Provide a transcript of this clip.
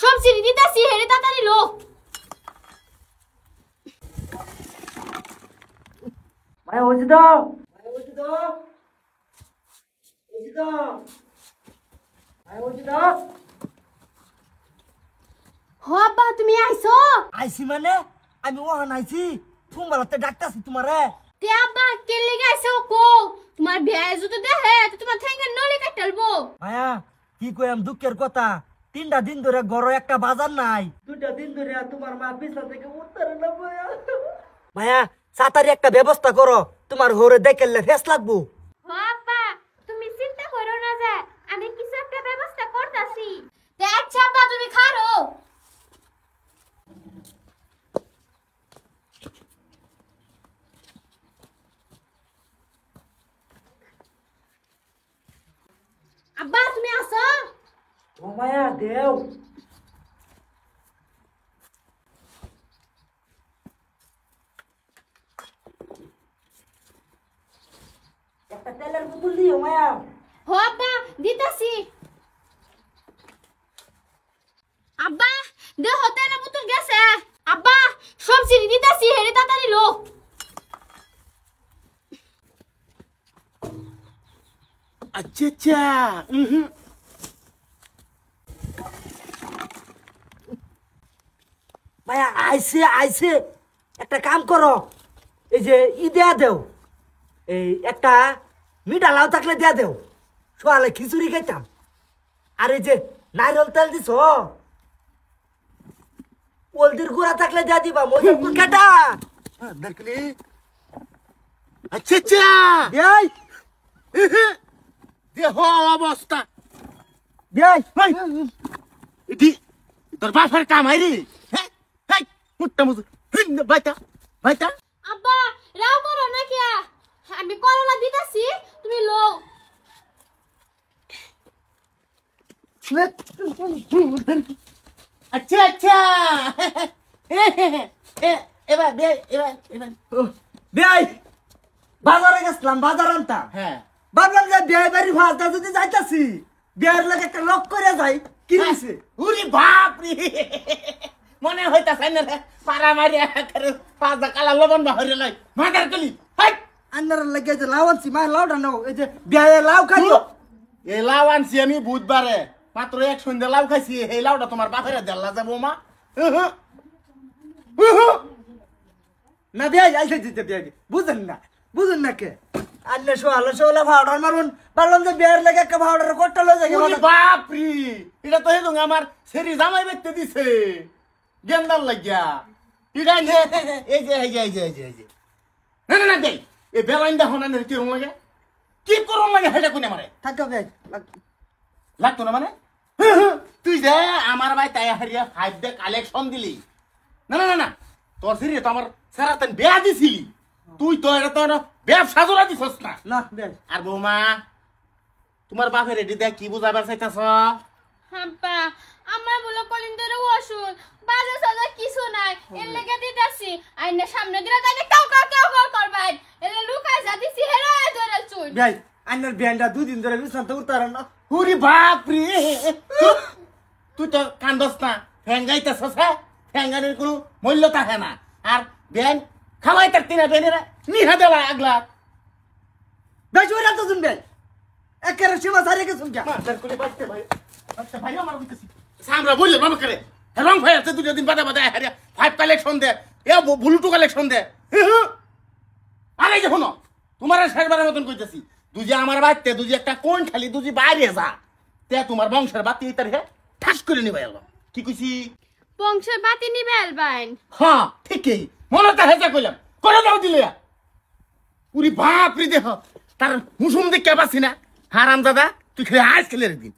সবজি দিতাছি হেরে তাড়াতাড়ি লো। মায়া ওই দাও, মায়া ওই দাও, ওই দাও, মায়া ওই দাও। হ আব্বা তুমি আইছো? আইছি মানে আমি ওহান আইছি, ফুমবালাতে ডাকতাছি তোমারে। তে আব্বা কে লাগি আইছো কো? তোমার ভাই যদি দেখে তো তোমার ঠ্যাঙ্গে নলি কাটালবো। মায়া কি কইম দুঃখের কথা, 3টা দিন ধরে ঘরে একটা বাজার নাই, 2টা দিন ধরে তোমার মা বিছনা থেকে উঠতারে না। মায়া মায়া সাতারি একটা ব্যবস্থা করো, তোমার ঘরে দেখলে ফেস লাগবো। হ আব্বা তুমি চিন্তা করো না, যে আমি কিছু একটা ব্যবস্থা করতাছি। তে আচ্ছা আব্বা তুমি খারো। আব্বা তুমি আসো। ও মায়া দেও। একটা তেলের বোতল দিও মায়া। হ আব্বা দিতাছি। আব্বা দেহ তেলের বোতল গেছে। আব্বা সবজি দিতাছি হেরে তাড়াতাড়ি লো। আচ্ছা আচ্ছা। মায়া আইছে আইছে, একটা কাম করো, এই যে দেয়া দেও, এই একটা মিঠা লাউ থাকলে দেয়া দেও, সোয়ালে খিচুড়ি খাইতাম। আর এই যে নারকেল তেল দিছ, হলদির গুঁড়া থাকলে দেয়া দিবা, মজা কাটা দেখলি। আচ্ছা আচ্ছা দেয় দেহ অবস্থা দেয়। এটি তোর বাপের কাম হাইরি। হ্যাঁ হ্যাঁ মুট্টা মুজু বাইতা বাইতা। আব্বা রাও করো না কি, আমি করলা দিতাছি তুমি লো। আচ্ছা আচ্ছা। এবার এবার এবার বেয়াই বাজারে গেছিলাম, বাজার আনতাম। হ্যাঁ ভাবলাম যে বিয়ে বাড়ি ভাড়া যদি যাইতাছি, বিয়ের লোক একটা লক করে যাই, কি হয়েছে? উরি বাপ রে, মনে হইতাছে না রে পাড়া মারিয়া করে পাঁচটা কালা লবণ বাহরে লাই মাগার কলি। হাই আন্নার লাগে যে লাউ আনছি, মা লাউটা নাও, এই যে বিয়ে লাউ খাইও। এই লাউ আনছি আমি বুধবারে, মাত্র 1 সন্ধ্যা লাউ খাইছি। এই লাউটা তোমার বাপের দেল্লা যাবো মা। না বিয়ে আইছে দিতে বিয়ে বুঝেন না, বুঝেন না কে আন্না সোয়ালা সোয়ালা ভাড়ার মারুন, ভাবলাম যে বিয়ের লাগে একটা ভাড়ার কোটটা লয়ে যাই। উরি বাপ রে, এটা তো হেদুং আমার সেরি জামাই বেচতে দিছে গেন্দার লাগিয়া। এটা এই যে এই যে এই যে এই যে এই যে না না না দেই এই বেলাইন দা হনা নে কি রং লাগে, কি করন লাগে হেটা কোনে মারে থাকো বিয়ে লাগতো না মানে। তুই যে আমার ভাই তাই হারিয়া 5 ডে কালেকশন দিলি। না না না না তোর সেরি তো আমার সারাতেন বেয়া দিছিলি, তুই তো এটা তো ব্যবসা জোড়া দিছস না। না বিয়ে আর বৌমা তোমার বাপের রেডি দেখ কি বুঝাবার চাইতাছ? আব্বা আমার বলে কলিন্দরে ওষুধ বাজার সাজার কিছু নাই, এর লেগে দিতাছি। আইনে সামনে দিলে তাইলে কাউ কাউ কাউ কাউ করবাই, এলে লুকাই যা দিছি হেরায় ধরে চুল। বিয়ে আন্নার বিয়ানটা 2 দিন ধরে বিছানতে উঠতার না। হুরি বাপ রে, তুই তো কান্দস না, ফ্যাঙ্গাইতেছস। হ্যাঁ ফ্যাঙ্গানের কোনো মূল্য থাকে না। আর বেন খাওয়াই তার তিনা বেনেরা নিহা দেলা আগলা বেশ ওরা তো শুনবে একের সীমা সারিয়ে গেছুন কে মাস্টার কোলে বাচ্চা ভাই, বাচ্চা ভাই আমার কইতেছি সামরা বললে মামা করে রং ভাই আছে 2 দিন বাদা বাদা হারিয়া 5 কালেকশন দে, এ ব্লুটু কালেকশন দে। আরে যে শোনো তোমার শেষবারের মতন কইতেছি, দুজি আমার বাড়িতে দুজি একটা কোন খালি দুজি বাইরে যা, তে তোমার বংশের বাতি এই তারিখে ঠাস করে নিবে এলো। কি কইছি? বংশের বাতি নিবে আলবাইন। হ্যাঁ ঠিকই মনে তো হেজা কইলাম করে দাও দিলে। পুরি বাপ রে দেহ তার হুসুম দেখে পাচ্ছি না। হারাম দাদা তুই খেলে আজ খেলে দিন